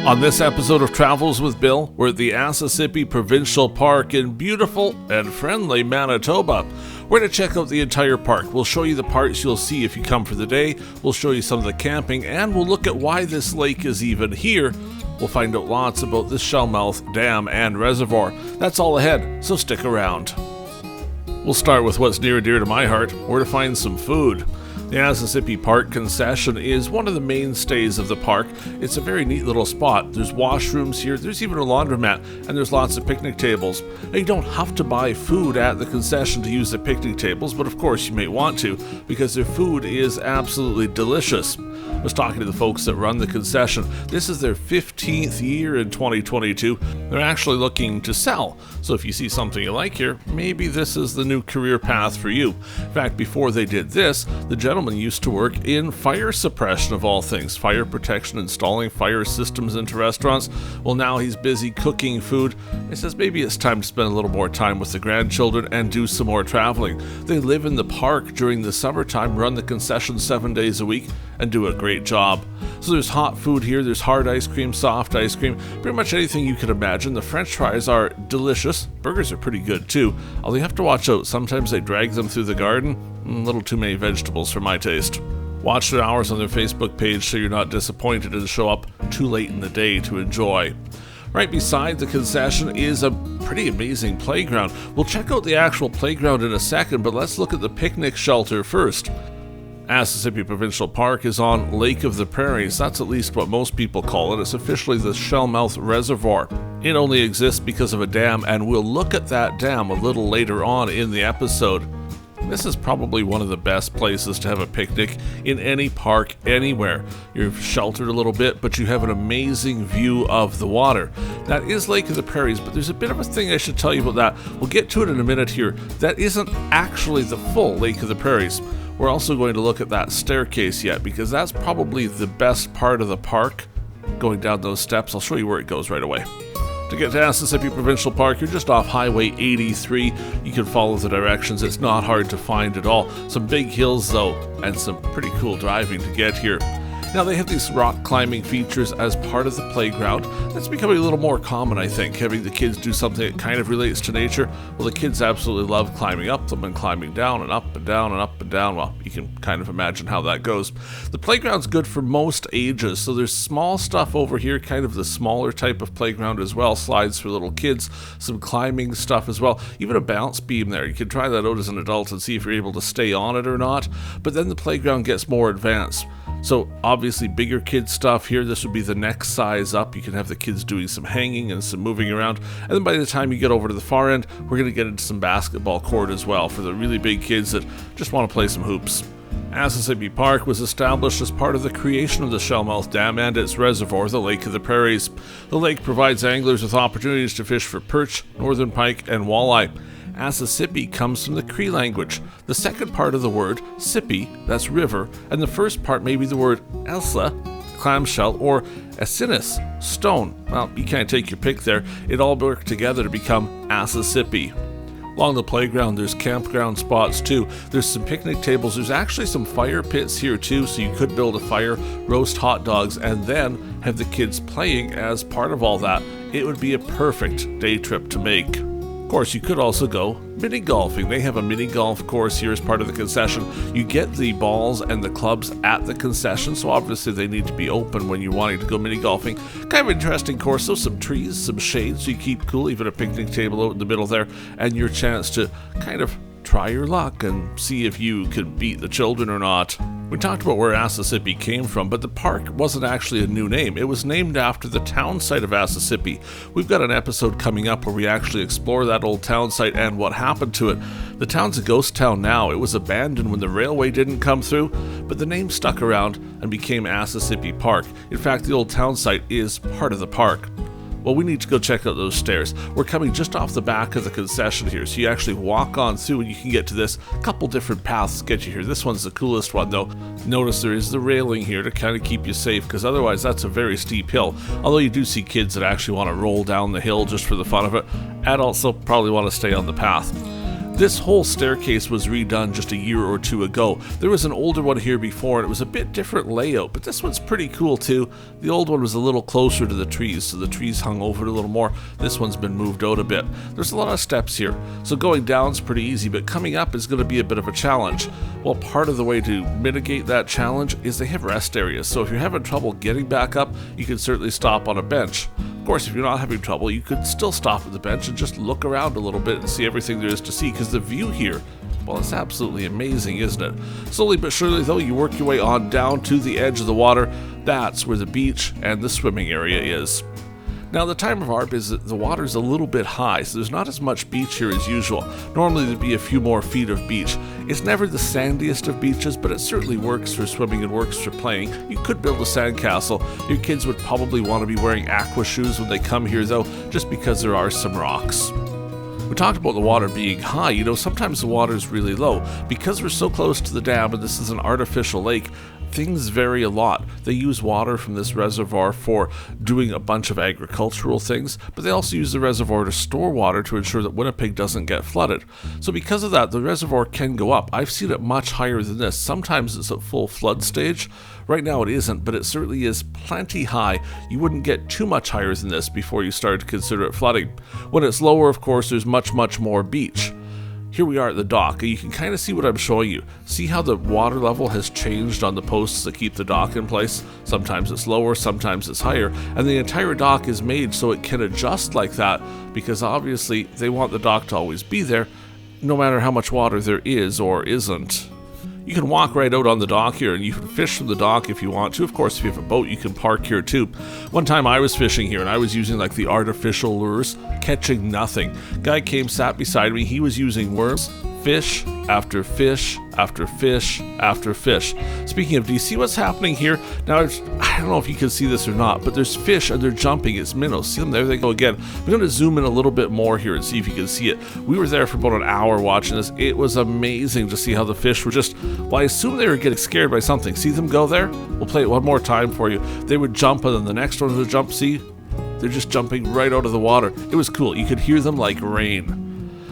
On this episode of Travels with Bill, we're at the Asessippi Provincial Park in beautiful and friendly Manitoba. We're going to check out the entire park. We'll show you the parts you'll see if you come for the day, we'll show you some of the camping, and we'll look at why this lake is even here. We'll find out lots about this Shellmouth dam and reservoir. That's all ahead, so stick around. We'll start with what's near and dear to my heart, where to find some food. The Asessippi Park Concession is one of the mainstays of the park. It's a very neat little spot. There's washrooms here, there's even a laundromat, and there's lots of picnic tables. Now, you don't have to buy food at the concession to use the picnic tables, but of course you may want to, because their food is absolutely delicious. I was talking to the folks that run the concession. This is their 15th year in 2022. They're actually looking to sell. So if you see something you like here, maybe this is the new career path for you. In fact, before they did this, the gentleman used to work in fire suppression of all things, fire protection, installing fire systems into restaurants. Well, now he's busy cooking food. He says maybe it's time to spend a little more time with the grandchildren and do some more traveling. They live in the park during the summertime, run the concession 7 days a week, and do a great job. So there's hot food here, there's hard ice cream, soft ice cream, pretty much anything you can imagine. The French fries are delicious. Burgers are pretty good too, although you have to watch out. Sometimes they drag them through the garden. A little too many vegetables for my taste. Watch their hours on their Facebook page so you're not disappointed and show up too late in the day to enjoy. Right beside the concession is a pretty amazing playground. We'll check out the actual playground in a second, but let's look at the picnic shelter first. Asessippi Provincial Park is on Lake of the Prairies. That's at least what most people call it. It's officially the Shellmouth Reservoir. It only exists because of a dam, and we'll look at that dam a little later on in the episode. This is probably one of the best places to have a picnic in any park anywhere. You're sheltered a little bit, but you have an amazing view of the water. That is Lake of the Prairies, but there's a bit of a thing I should tell you about that. We'll get to it in a minute here. That isn't actually the full Lake of the Prairies. We're also going to look at that staircase yet, because that's probably the best part of the park. Going down those steps, I'll show you where it goes right away. To get to Asessippi Provincial Park, you're just off Highway 83. You can follow the directions. It's not hard to find at all. Some big hills, though, and some pretty cool driving to get here. Now, they have these rock climbing features as part of the playground. That's becoming a little more common, I think, having the kids do something that kind of relates to nature. Well, the kids absolutely love climbing up them and climbing down and up and down and up and down. Well, you can kind of imagine how that goes. The playground's good for most ages, so there's small stuff over here, kind of the smaller type of playground as well, slides for little kids, some climbing stuff as well, even a bounce beam there. You can try that out as an adult and see if you're able to stay on it or not, but then the playground gets more advanced. So obviously bigger kid stuff here. This would be the next size up. You can have the kids doing some hanging and some moving around. And then by the time you get over to the far end, we're going to get into some basketball court as well for the really big kids that just want to play some hoops. Asessippi Park was established as part of the creation of the Shellmouth Dam and its reservoir, the Lake of the Prairies. The lake provides anglers with opportunities to fish for perch, northern pike, and walleye. Asessippi comes from the Cree language. The second part of the word, sippi, that's river, and the first part may be the word elsa, clamshell, or asinis, stone. Well, you can't take your pick there. It all worked together to become Asessippi. Along the playground, there's campground spots too. There's some picnic tables. There's actually some fire pits here too, so you could build a fire, roast hot dogs, and then have the kids playing as part of all that. It would be a perfect day trip to make. Of course, you could also go mini golfing. They have a mini golf course here as part of the concession. You get the balls and the clubs at the concession, so obviously they need to be open when you're wanting to go mini golfing. Kind of interesting course, though. Some trees, some shade, so you keep cool, even a picnic table out in the middle there, and your chance to kind of try your luck and see if you can beat the children or not. We talked about where Asessippi came from, but the park wasn't actually a new name. It was named after the town site of Asessippi. We've got an episode coming up where we actually explore that old town site and what happened to it. The town's a ghost town now. It was abandoned when the railway didn't come through, but the name stuck around and became Asessippi Park. In fact, the old town site is part of the park. Well, we need to go check out those stairs. We're coming just off the back of the concession here, so you actually walk on through and you can get to this. A couple different paths to get you here. This one's the coolest one, though. Notice there is the railing here to kind of keep you safe, because otherwise that's a very steep hill. Although you do see kids that actually want to roll down the hill just for the fun of it. Adults will probably want to stay on the path. This whole staircase was redone just a year or two ago. There was an older one here before and it was a bit different layout, but this one's pretty cool too. The old one was a little closer to the trees, so the trees hung over it a little more. This one's been moved out a bit. There's a lot of steps here, so going down's pretty easy, but coming up is going to be a bit of a challenge. Well, part of the way to mitigate that challenge is they have rest areas, so if you're having trouble getting back up, you can certainly stop on a bench. Of course, if you're not having trouble, you could still stop at the bench and just look around a little bit and see everything there is to see, because the view here, well, it's absolutely amazing, isn't it? Slowly but surely, though, you work your way on down to the edge of the water. That's where the beach and the swimming area is. Now, the time of our visit, the water's a little bit high, so there's not as much beach here as usual. Normally, there'd be a few more feet of beach. It's never the sandiest of beaches, but it certainly works for swimming and works for playing. You could build a sandcastle. Your kids would probably want to be wearing aqua shoes when they come here, though, just because there are some rocks. We talked about the water being high. You know, sometimes the water is really low. Because we're so close to the dam and this is an artificial lake, things vary a lot. They use water from this reservoir for doing a bunch of agricultural things, but they also use the reservoir to store water to ensure that Winnipeg doesn't get flooded. So because of that, the reservoir can go up. I've seen it much higher than this. Sometimes it's at full flood stage. Right now it isn't, but it certainly is plenty high. You wouldn't get too much higher than this before you start to consider it flooding. When it's lower, of course, there's much more beach. Here we are at the dock, and you can kind of see what I'm showing you. See how the water level has changed on the posts that keep the dock in place? Sometimes it's lower, sometimes it's higher, and the entire dock is made so it can adjust like that, because obviously they want the dock to always be there, no matter how much water there is or isn't. You can walk right out on the dock here, and you can fish from the dock if you want to. Of course, if you have a boat, you can park here too. One time I was fishing here, and I was using like the artificial lures, catching nothing. Guy came, sat beside me. He was using worms, fish after fish after fish after fish. Speaking of, do you see what's happening here? Now, I don't know if you can see this or not, but there's fish and they're jumping. It's minnows. See them? There they go again. I'm going to zoom in a little bit more here and see if you can see it. We were there for about an hour watching this. It was amazing to see how the fish were just, well, I assume they were getting scared by something. See them go there? We'll play it one more time for you. They would jump, and then the next one would jump. See? They're just jumping right out of the water. It was cool. You could hear them like rain.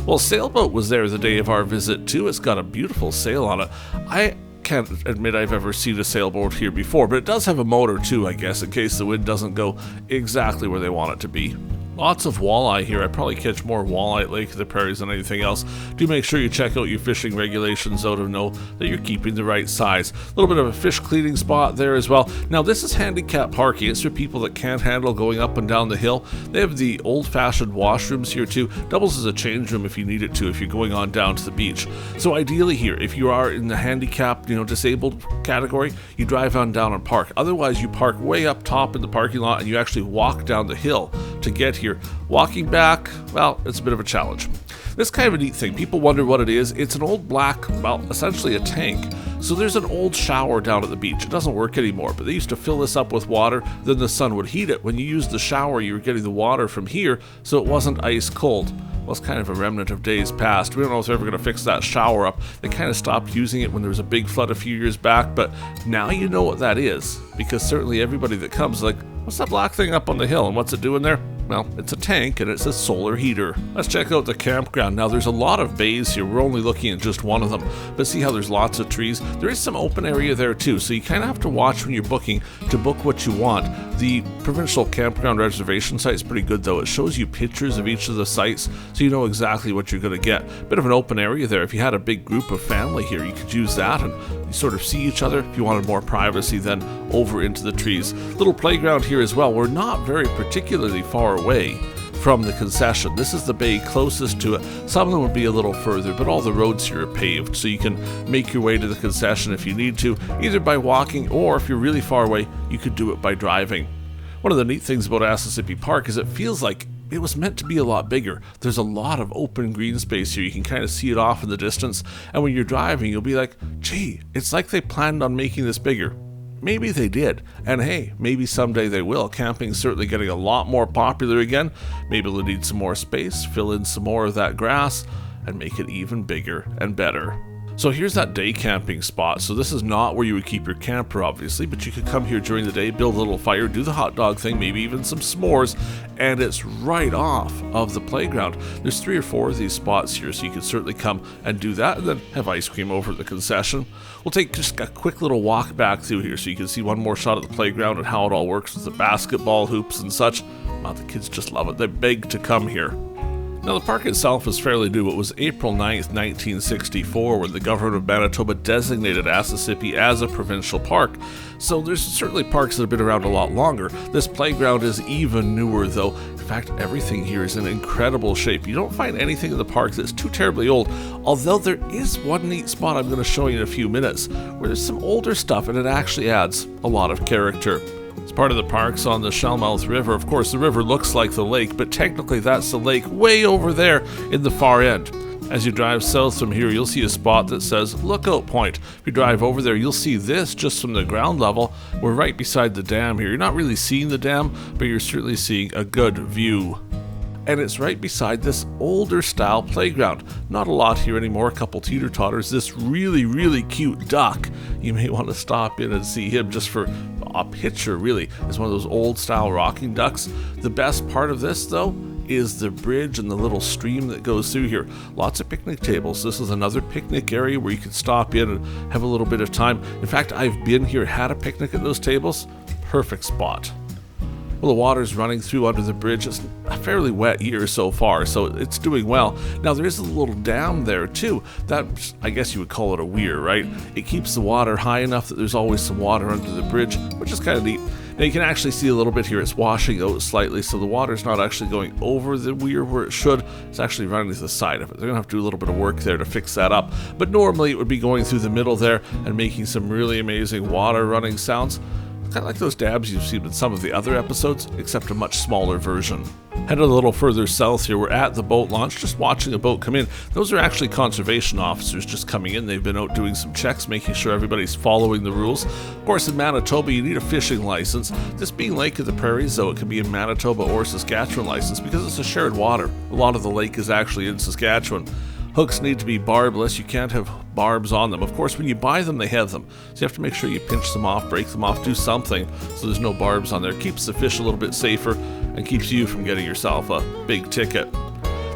Well, sailboat was there the day of our visit too. It's got a beautiful sail on it. I can't admit I've ever seen a sailboat here before, but it does have a motor too, I guess, in case the wind doesn't go exactly where they want it to be. Lots of walleye here. I probably catch more walleye at Lake of the Prairies than anything else. Do make sure you check out your fishing regulations though to know that you're keeping the right size. A little bit of a fish cleaning spot there as well. Now this is handicap parking. It's for people that can't handle going up and down the hill. They have the old-fashioned washrooms here too. Doubles as a change room if you need it to, if you're going on down to the beach. So ideally here, if you are in the handicapped, disabled category, you drive on down and park. Otherwise, you park way up top in the parking lot and you actually walk down the hill to get here. Walking back, well, it's a bit of a challenge. This is kind of a neat thing. People wonder what it is. It's an old black, well, essentially a tank. So there's an old shower down at the beach. It doesn't work anymore, but they used to fill this up with water, then the sun would heat it. When you used the shower, you were getting the water from here, so it wasn't ice cold. Well, it's kind of a remnant of days past. We don't know if they're ever going to fix that shower up. They kind of stopped using it when there was a big flood a few years back, but now you know what that is, because certainly everybody that comes is like, what's that black thing up on the hill, and what's it doing there? Well, it's a tank and it's a solar heater. Let's check out the campground. Now, there's a lot of bays here. We're only looking at just one of them, but see how there's lots of trees? There is some open area there too, so you kind of have to watch when you're booking to book what you want. The provincial campground reservation site is pretty good though. It shows you pictures of each of the sites, so you know exactly what you're going to get. Bit of an open area there. If you had a big group of family here, you could use that and you sort of see each other. If you wanted more privacy, then over into the trees. Little playground here as well. We're not very particularly far away from the concession. This is the bay closest to it. Some of them would be a little further, but all the roads here are paved, so you can make your way to the concession if you need to, either by walking, or if you're really far away, you could do it by driving. One of the neat things about Asessippi Park is it feels like it was meant to be a lot bigger. There's a lot of open green space here. You can kind of see it off in the distance, and when you're driving, you'll be like, gee, it's like they planned on making this bigger. Maybe they did, and hey, maybe someday they will. Camping's certainly getting a lot more popular again. Maybe they'll need some more space, fill in some more of that grass, and make it even bigger and better. So here's that day camping spot. So this is not where you would keep your camper, obviously, but you could come here during the day, build a little fire, do the hot dog thing, maybe even some s'mores, and it's right off of the playground. There's 3 or 4 of these spots here, so you can certainly come and do that, and then have ice cream over at the concession. We'll take just a quick little walk back through here so you can see one more shot of the playground and how it all works with the basketball hoops and such. Wow, the kids just love it. They beg to come here. Now, the park itself is fairly new. It was April 9th, 1964, when the government of Manitoba designated Asessippi as a provincial park. So there's certainly parks that have been around a lot longer. This playground is even newer, though. In fact, everything here is in incredible shape. You don't find anything in the park that's too terribly old, although there is one neat spot I'm going to show you in a few minutes, where there's some older stuff, and it actually adds a lot of character. It's part of the parks on the Shellmouth River. Of course, the river looks like the lake, but technically that's the lake way over there in the far end. As you drive south from here, you'll see a spot that says Lookout Point. If you drive over there, you'll see this just from the ground level. We're right beside the dam here. You're not really seeing the dam, but you're certainly seeing a good view. And it's right beside this older style playground. Not a lot here anymore, a couple teeter-totters. This really, really cute duck. You may want to stop in and see him just for a picture, really. It's one of those old style rocking ducks. The best part of this, though, is the bridge and the little stream that goes through here. Lots of picnic tables. This is another picnic area where you can stop in and have a little bit of time. In fact, I've been here, had a picnic at those tables. Perfect spot. Well, the water's running through under the bridge. It's a fairly wet year so far, so it's doing well. Now, there is a little dam there, too. That, I guess you would call it a weir, right? It keeps the water high enough that there's always some water under the bridge, which is kind of neat. Now, you can actually see a little bit here. It's washing out slightly, so the water's not actually going over the weir where it should. It's actually running to the side of it. They're going to have to do a little bit of work there to fix that up. But normally, it would be going through the middle there and making some really amazing water running sounds. Kind of like those dams you've seen in some of the other episodes, except a much smaller version. Headed a little further south here, we're at the boat launch, just watching a boat come in. Those are actually conservation officers just coming in. They've been out doing some checks, making sure everybody's following the rules. Of course, in Manitoba, you need a fishing license. This being Lake of the Prairies, though, it can be a Manitoba or Saskatchewan license because it's a shared water. A lot of the lake is actually in Saskatchewan. Hooks need to be barbless. You can't have barbs on them. Of course, when you buy them, they have them. So you have to make sure you pinch them off, break them off, do something so there's no barbs on there. Keeps the fish a little bit safer and keeps you from getting yourself a big ticket.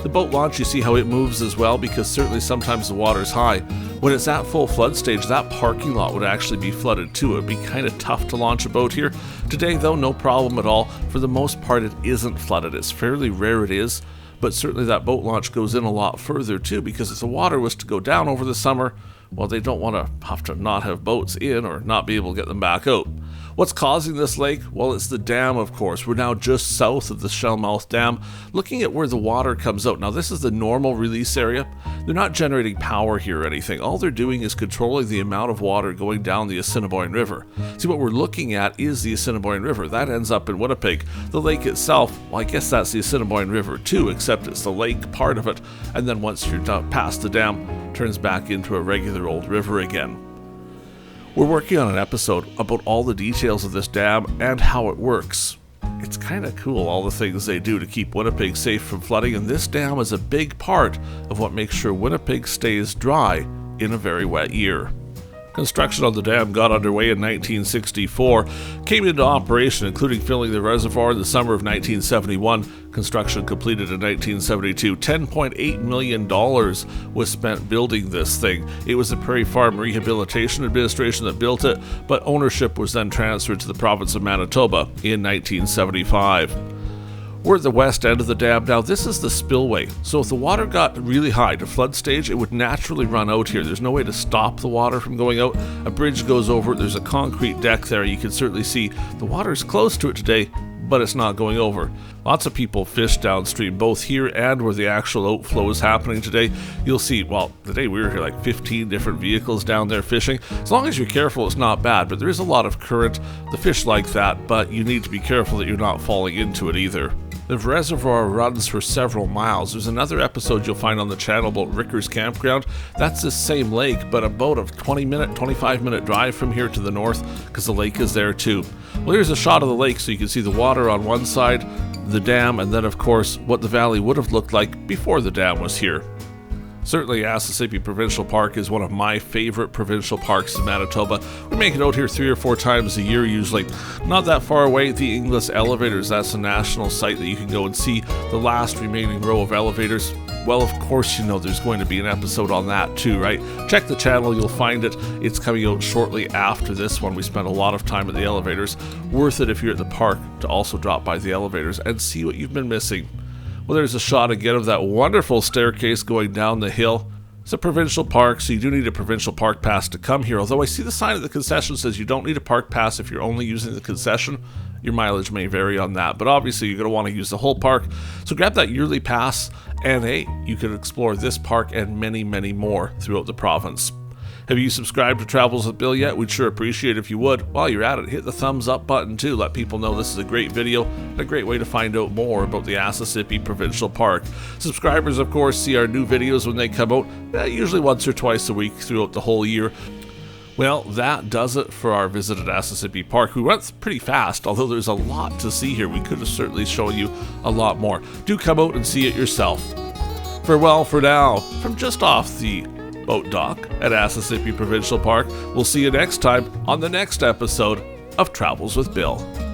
The boat launch, you see how it moves as well, because certainly sometimes the water's high. When it's at full flood stage, that parking lot would actually be flooded too. It would be kind of tough to launch a boat here. Today, though, no problem at all. For the most part, it isn't flooded. It's fairly rare it is. But certainly that boat launch goes in a lot further too, because if the water was to go down over the summer, well, they don't want to have to not have boats in or not be able to get them back out. What's causing this lake? Well, it's the dam, of course. We're now just south of the Shellmouth Dam, looking at where the water comes out. Now, this is the normal release area. They're not generating power here or anything. All they're doing is controlling the amount of water going down the Assiniboine River. See, what we're looking at is the Assiniboine River. That ends up in Winnipeg. The lake itself, well, I guess that's the Assiniboine River too, except it's the lake part of it. And then once you're past the dam, it turns back into a regular old river again. We're working on an episode about all the details of this dam and how it works. It's kind of cool, all the things they do to keep Winnipeg safe from flooding, and this dam is a big part of what makes sure Winnipeg stays dry in a very wet year. Construction on the dam got underway in 1964, came into operation including filling the reservoir in the summer of 1971. Construction completed in 1972. $10.8 million was spent building this thing. It was the Prairie Farm Rehabilitation Administration that built it, but ownership was then transferred to the province of Manitoba in 1975. We're at the west end of the dam now. This is the spillway. So if the water got really high to flood stage, it would naturally run out here. There's no way to stop the water from going out. A bridge goes over it. There's a concrete deck there. You can certainly see the water's close to it today, but it's not going over. Lots of people fish downstream, both here and where the actual outflow is happening today. You'll see, well, the day we were here, like 15 different vehicles down there fishing. As long as you're careful, it's not bad, but there is a lot of current. The fish like that, but you need to be careful that you're not falling into it either. The reservoir runs for several miles. There's another episode you'll find on the channel about Ricker's Campground. That's the same lake, but about a 25-minute drive from here to the north, because the lake is there too. Well, here's a shot of the lake so you can see the water on one side, the dam, and then of course what the valley would have looked like before the dam was here. Certainly, Asessippi Provincial Park is one of my favorite provincial parks in Manitoba. We make it out here 3 or 4 times a year usually. Not that far away, the Inglis Elevators, that's a national site that you can go and see the last remaining row of elevators. Well, of course you know there's going to be an episode on that too, right? Check the channel, you'll find it. It's coming out shortly after this one. We spent a lot of time at the elevators. Worth it if you're at the park to also drop by the elevators and see what you've been missing. Well, there's a shot again of that wonderful staircase going down the hill. It's a provincial park, so you do need a provincial park pass to come here. Although I see the sign at the concession says you don't need a park pass if you're only using the concession. Your mileage may vary on that, but obviously you're going to want to use the whole park. So grab that yearly pass, and hey, you can explore this park and many, many more throughout the province. Have you subscribed to Travels with Bill yet? We'd sure appreciate it if you would. While you're at it, hit the thumbs up button too. Let people know this is a great video and a great way to find out more about the Asessippi Provincial Park. Subscribers, of course, see our new videos when they come out, usually once or twice a week throughout the whole year. Well, that does it for our visit at Asessippi Park. We went pretty fast, although there's a lot to see here. We could have certainly shown you a lot more. Do come out and see it yourself. Farewell for now, from just off the boat dock at Asessippi Provincial Park. We'll see you next time on the next episode of Travels with Bill.